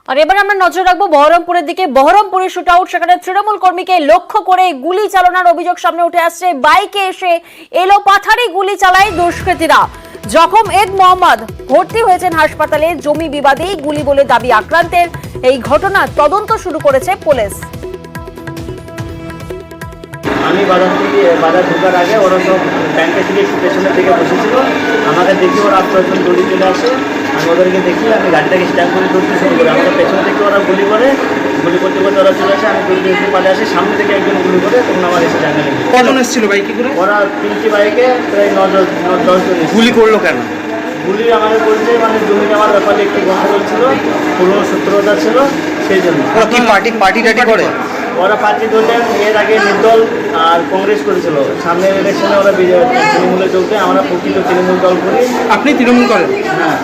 আর এবার আমরা নজর রাখবো বহরমপুরের দিকে। বহরমপুরের শুট আউট, সেখানে তৃণমূল কর্মীকে লক্ষ্য করে গুলি চালানোর অভিযোগ সামনে উঠে আসছে। বাইকে এসে এলো পাথারি গুলি চালায় দুষ্কৃতীরা। জখম এদ মোহাম্মদ ভর্তি হয়েছেন হাসপাতালে। জমি বিবাদেই গুলি বলে দাবি আক্রান্তের। এই ঘটনার তদন্ত শুরু করেছে পুলিশ। আমি বাজার ঢোকার আগে ওরা সব ব্যাংকে থেকে একটু পেছনের দিকে বসেছিল। আমাকে দেখি ওরা 8-10 গুলি চলে আসে। আমি ওদেরকে দেখি, আমি গাড়িটাকে স্ট্যান্ড করে দৌড়তে শুরু করি। আমাদের পেছন থেকে ওরা গুলি করতে করতে ওরা চলে আসে। আমি দৌড়তে একটু পালে আসি, সামনে থেকে একজন গুলি করে তখন আমার এসে জানা লেগে। কজন এসেছিল বাইকে করে? ওরা 3টি বাইকে প্রায় 9-10 জন। গুলি করলো কেন? গুলি আমাদের বলছে জমি জমার ব্যাপারে একটু গন্ডগোল ছিল, পুরনো সূত্রতা ছিল, সেই জন্য। ওরা কি পার্টি করে? ওরা পার্টি ধরলেন, এর আগে নির্দল আর কংগ্রেস করেছিল। সামনের ইলেকশনে ওরা তৃণমূলে চলতে, আমরা প্রকৃত তৃণমূল দল করি। আপনি তৃণমূল করেন? হ্যাঁ।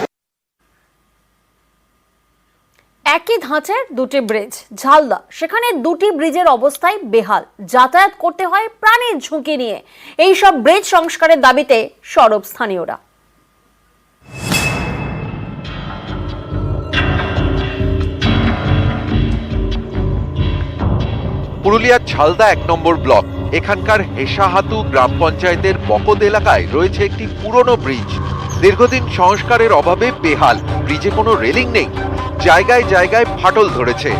একই ধাঁচের দুটি ব্রিজ ঝালদা, সেখানে দুটি ব্রিজের অবস্থায় বেহাল। যাতায়াত করতে হয় প্রাণের ঝুঁকি নিয়ে। এই সব ব্রিজ সংস্কারের দাবিতে সরব স্থানীয়রা। পুরুলিয়ার ঝালদা 1 নম্বর ব্লক। এখানকার হেসাহাতু গ্রাম পঞ্চায়েতের বকদ এলাকায় রয়েছে একটি পুরনো ব্রিজ। দীর্ঘদিন সংস্কারের অভাবে বেহাল। ব্রিজে কোনো রেলিং নেই, জায়গায় জায়গায় ফাটল ধরেছে।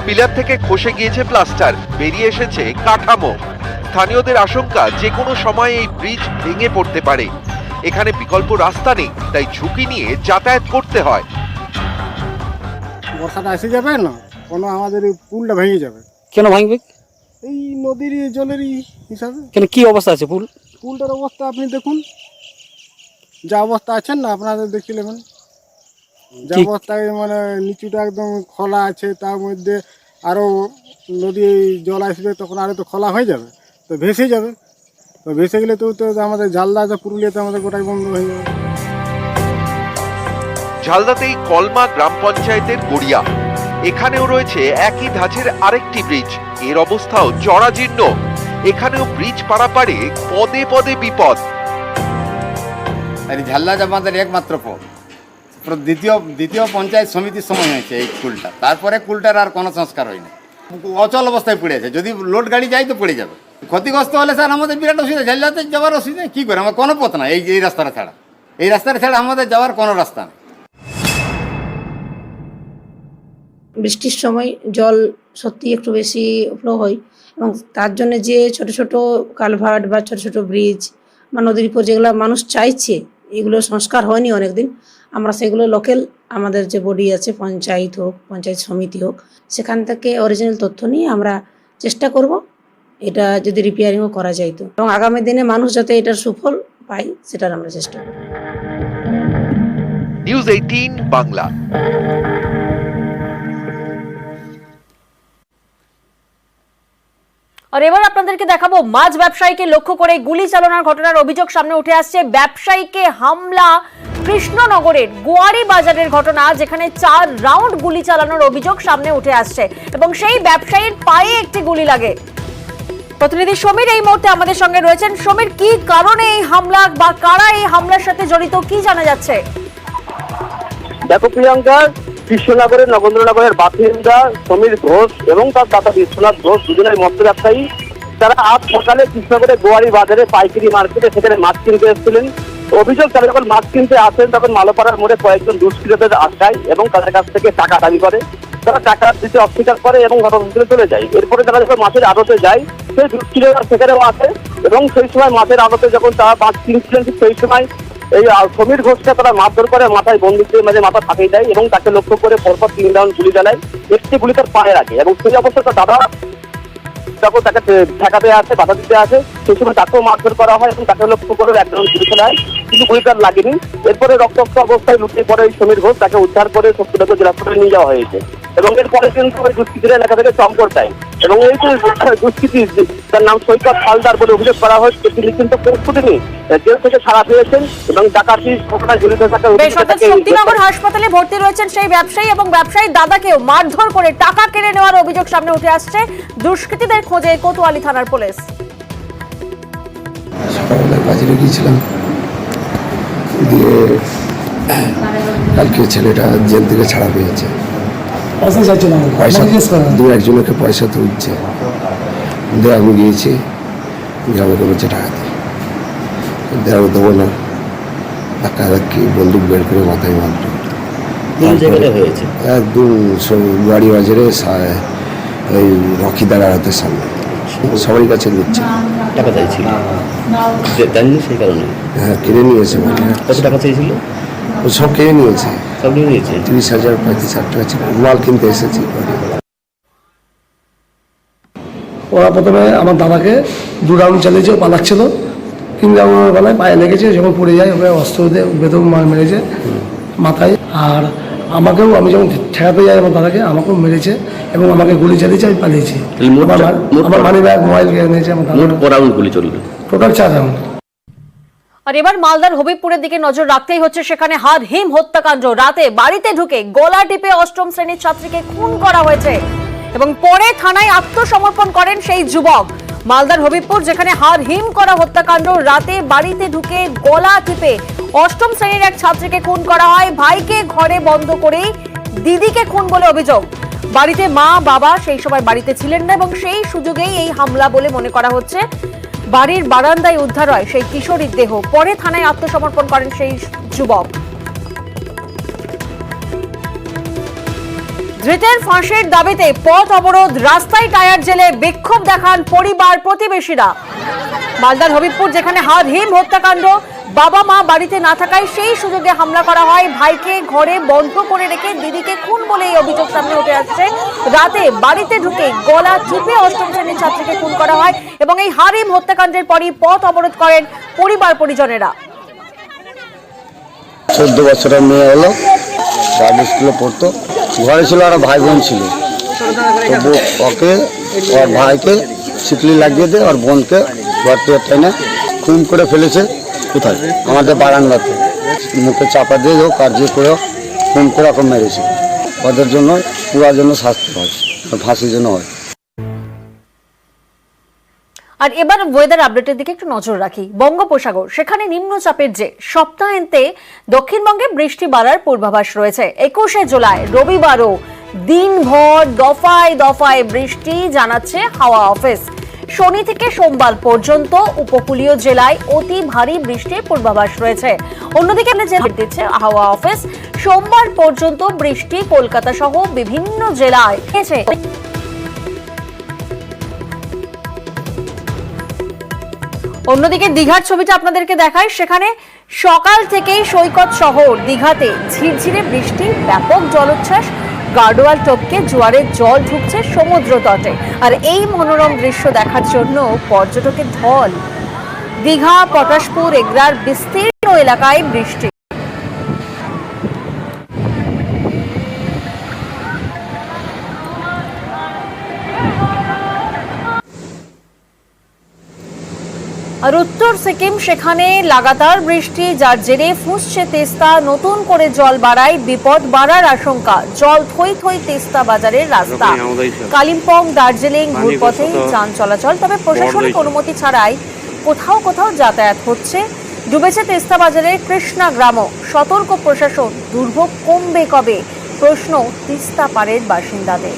পিলার থেকে খসে গিয়েছে প্লাস্টার, বেরিয়ে এসেছে কাঠামো। স্থানীয়দের আশঙ্কা যে কোনো সময় এই ব্রিজ ভেঙে পড়তে পারে। এখানে বিকল্প রাস্তা নেই, তাই ঝুঁকি নিয়ে যাতায়াত করতে হয়। বর্ষাটা এসে যাবে না, কোনো আমাদের এই পুলটা ভেঙে যাবে। কেন ভাঙবে? এই নদীর জলেরই হিসাবে। কেন, কি অবস্থা আছে পুলটার অবস্থা আপনি দেখুন, যা অবস্থা আছেন না, আপনাদের দেখে নেবেন। যা অবস্থায় নিচুটা একদম খোলা আছে, তার মধ্যে আরও নদী জল আসবে, তখন আরও তো খোলা হয়ে যাবে, তো ভেসে যাবে। তো ভেসে গেলে তো আমাদের ঝালদা আছে, পুরুলিয়াতে আমাদের গোটাই বন্ধ হয়ে যাবে। ঝালদাতেই কলমা গ্রাম পঞ্চায়েতের গড়িয়া। এখানেও রয়েছে একই ধাঁচের আরেকটি ব্রিজ। এর অবস্থাও জরাজীর্ণ। এখানেও ব্রিজ পারাপারে পদে পদে বিপদ। ঝালদা আমাদের একমাত্র পথ। দ্বিতীয় পঞ্চায়েত সমিতির সময় হয়েছে এই কুলটা, তারপরে কুলটার আর কোনো সংস্কার হয়নি। অচল অবস্থায় পড়ে আছে। যদি লোড গাড়ি যায় তো পড়ে যাবে। ক্ষতিগ্রস্ত হলে স্যার আমাদের বিরাট অসুবিধা। ঝালদাতে যাওয়ার অসুবিধা কী করে? আমার কোনো পথ না এই রাস্তাটা ছাড়া। এই রাস্তাটা ছাড়া আমাদের যাওয়ার কোনো রাস্তা নেই। বৃষ্টির সময় জল সত্যি একটু বেশি ফ্লো হয়, এবং তার জন্য যে ছোট ছোট কালভার্ট বা ছোট ছোট ব্রিজ বা নদীর উপর যেগুলো মানুষ চাইছে, এগুলো সংস্কার হয়নি অনেকদিন। আমরা সেগুলো লোকাল আমাদের যে বডি আছে, পঞ্চায়েত হোক, পঞ্চায়েত সমিতি হোক, সেখান থেকে অরিজিনাল তথ্য নিয়ে আমরা চেষ্টা করব এটা যদি রিপেয়ারিংও করা যাইতো, এবং আগামী দিনে মানুষ যাতে এটার সুফল পায় সেটার আমরা চেষ্টা করব। নিউজ 18 বাংলা। আর এবার আপনাদেরকে দেখাবো মাছ ব্যবসায়ীকে লক্ষ্য করে গুলি চালানোর ঘটনার অভিযোগ সামনে উঠে আসছে। ব্যবসায়ীকে হামলা কৃষ্ণনগরের গোয়ারি বাজারের ঘটনা, যেখানে 4 রাউন্ড গুলি চালানোর অভিযোগ সামনে উঠে আসছে এবং সেই ব্যবসায়ীর পায়ে একটি গুলি লাগে। প্রতিনিধি সমীর এই মুহূর্তে আমাদের সঙ্গে রয়েছেন। সমীর, কি কারণে এই হামলা বা কারা এই হামলার সাথে জড়িত, কি জানা যাচ্ছে? দেখো প্রিয়াঙ্কা, কৃষ্ণনগরের নগেন্দ্রনগরের বাসিন্দা সমীর ঘোষ এবং তার দাদা বিশ্বনাথ ঘোষ, দুজনের মৎস্য ব্যবসায়ী। তারা আজ সকালে কৃষ্ণনগরের গোয়ারি বাজারে পাইকারি মার্কেটে সেখানে মাছ কিনতে এসেছিলেন। অভিযোগ, তারা যখন মাছ কিনতে আসেন তখন মালোপাড়ার মোড়ে কয়েকজন দুষ্কৃতীদের আটকায় এবং তাদের কাছ থেকে টাকা দাবি করে। তারা টাকা দিতে অস্বীকার করে এবং ঘটনাস্থলে চলে যায়। এরপরে তারা যখন মাছের আড়তে যায়, সেই দুষ্কৃতীরা সেখানেও আসে এবং সেই সময় মাছের আড়তে যখন তারা মাছ কিনছিলেন, সেই সময় এই সমীর ঘোষকে তারা মারধর করে, মাথায় বন্দুক দিয়ে মাথা ফাঁকিয়ে দেয় এবং তাকে লক্ষ্য করে পরপর 3 রাউন্ড গুলি চালায়। একটি গুলি তার পায়ে রাখে এবং সেই অবস্থায় তার দাদা যখন তাকে ঠেকাতে আসে, বাধা দিতে আসে, সেই সময় তাকেও মারধর করা হয় এবং তাকে লক্ষ্য করে 1 রাউন্ড গুলি চালায়, কিন্তু গুলি তার লাগেনি। এরপরে রক্তাক্ত অবস্থায় লুটিয়ে পড়ে এই সমীর ঘোষ। তাকে উদ্ধার করে শক্তিনগর জেলা হাসপাতালে নিয়ে যাওয়া হয়েছে এবং এরপরে কিন্তু ওই দুষ্কৃতীরা এলাকা থেকে চম্পট দেয় এবং এই যে দুষ্কৃতী, তার নাম সৈকত হালদার বলে অভিযোগ করা হয়েছে, তিনি কিন্তু প্রস্তুতি নিয়ে জেল থেকে ছাড়া পেয়েছেন এবং ডাকাতি ঘটনায় জড়িত থাকা শক্তিনগর হাসপাতালে ভর্তি রয়েছেন সেই ব্যবসায়ী এবং ব্যবসায়ীর দাদাকেও মারধর করে টাকা কেড়ে নেওয়ার অভিযোগ সামনে উঠে আসছে। দুষ্কৃতীদের খোঁজে কোতোয়ালি থানার পুলিশ। সকালবেলা বাজারে গিয়েছিলাম, দিয়ে কালকে ছেলেটা জেল থেকে ছাড়া পেয়েছে। পয়সা দু একজনকে পয়সা তুলছে, দিয়ে আমি গিয়েছি, আমাকে বলছে টাকা দিয়ে দেবো না, ধাক্কা ধাক্কি বন্দুক বের করে মাথায় মারল। একদম গাড়ি বাজারে এই রকিদার আড়তের সামনে সবারই কাছে নিচ্ছে টাকা চাইছিল, সেই কারণে হ্যাঁ কিনে নিয়েছে। কত টাকা চাইছিল? ও সব কিনে নিয়েছে, সব নিয়ে নিয়েছে। 30,000 35,000 টাকা ছিল, মাল কিনতে এসেছি। ওরা প্রথমে আমার দাদাকে 2 রাউন্ড চালিয়েছে, পালাচ্ছিল, 3 রাউন্ডের বেলায় পায়ে লেগেছে, যখন পড়ে যায় ওকে অস্ত্র দিয়ে বেদম মেরেছে মাথায়। আর আমাকেও, আমি যখন ঠেকাতে যাই আমার দাদাকে, আমাকেও মেরেছে এবং আমাকে গুলি চালিয়েছে, আমি পালিয়েছি। আমার মানি ব্যাগ, মোবাইল কেড়ে নিয়েছে আমার দাদা। গুলি চলল টোটাল 4 রাউন্ড। আর এবার মালদার হবিবপুরের দিকে নজর রাখতেই হচ্ছে, সেখানে হারহিম হত্যাকাণ্ড। রাতে বাড়িতে ঢুকে গলা টিপে অষ্টম শ্রেণীর ছাত্রীকে খুন করা হয়েছে এবং পরে থানায় আত্মসমর্পণ করেন সেই যুবক। মালদার হবিবপুর, যেখানে হারহিম করা হত্যাকাণ্ড, রাতে বাড়িতে ঢুকে গলা টিপে অষ্টম শ্রেণীর এক ছাত্রীকে খুন করা হয়। ভাইকে ঘরে বন্ধ করেই দিদিকে খুন বলে অভিযোগ। বাড়িতে মা বাবা সেই সময় বাড়িতে ছিলেন না এবং সেই সুযোগেই এই হামলা বলে মনে করা হচ্ছে। বাড়ির বারান্দায় উদ্ধার হয় সেই কিশোরীর দেহ, পরে থানায় আত্মসমর্পণ করেন সেই যুবক। ধৃতের ফাঁসির দাবিতে পথ অবরোধ, রাস্তায় টায়ার জেলে বিক্ষোভ দেখান পরিবার প্রতিবেশীরা। মালদার হবিবপুর, যেখানে হারহিম হত্যাকাণ্ড, বাবা মা বাড়িতে না থাকায় সেই সুযোগে হামলা করা হয়। ভাইকে ঘরে বন্ধ করে রেখে দিদিকে খুন বলে এই অভিযোগ সামনে উঠে আসছে। রাতে বাড়িতে ঢুকে গলা টিপে অষ্টম শ্রেণীর ছাত্রীকে খুন করা হয় এবং এই হারহিম হত্যাকাণ্ডের পরই পথ অবরোধ করেন পরিবার পরিজনেরা। 14 বছরের মেয়ে হলো, প্রাইভেট স্কুলে পড়তো, ঘরে ছিল আর ভাই বোন ছিল। তো ওকে, ওর ভাইকে শিকলি লাগিয়ে দিয়ে ওর বোনকে ঘর থেকে টেনে খুন করে ফেলেছে। কোথায়? আমাদের বারান্দাতে মুখে চাপা দিয়ে হোক আর যে করে খুন করে ওকে মেরেছে। ওদের জন্য পুরার জন্য শাস্তি হয়, ফাঁসির জন্য হয়। আর এবার ওয়েদার আপডেটের দিকে একটু নজর রাখি। বঙ্গোপসাগর, সেখানে নিম্নচাপের যে সপ্তাহান্তে দক্ষিণবঙ্গে বৃষ্টি বাড়ার পূর্বাভাস রয়েছে। 21শে জুলাই রবিবারও দিনভর দফায় দফায় বৃষ্টি জানাচ্ছে হাওয়া অফিস। শনি থেকে সোমবার পর্যন্ত উপকূলীয় জেলায় অতি ভারী বৃষ্টির পূর্বাভাস রয়েছে। অন্যদিকে দিচ্ছে হাওয়া অফিস, সোমবার পর্যন্ত বৃষ্টি কলকাতা সহ বিভিন্ন জেলায় হয়েছে। অন্যদিকে দীঘার ছবিটা আপনাদেরকে দেখায়, সেখানে সকাল থেকেই সৈকত শহর দীঘাতে ঝিরঝিরে বৃষ্টি, ব্যাপক জলোচ্ছ্বাস, গার্ডওয়াল টপকে জোয়ারের জল ঢুকছে সমুদ্র তটে। আর এই মনোরম দৃশ্য দেখার জন্য পর্যটকের ঢল। দীঘা, পটাশপুর, এগরার বিস্তীর্ণ এলাকায় বৃষ্টি। আর উত্তর সিকিম, সেখানে লাগাতার বৃষ্টি, যার জেরে ফুঁসছে তেস্তা। নতুন করে জল বাড়ায় বিপদ বাড়ার আশঙ্কা। জল থই থই তেস্তা বাজারের রাস্তা। কালিম্পং, দার্জিলিং ঘুরপথে যান চলাচল, তবে প্রশাসনিক অনুমতি ছাড়াই কোথাও কোথাও যাতায়াত হচ্ছে। ডুবেছে তেস্তা বাজারের কৃষ্ণা গ্রামও। সতর্ক প্রশাসন, দুর্ভোগ কমবে কবে? প্রশ্ন তিস্তা পাড়ের বাসিন্দাদের।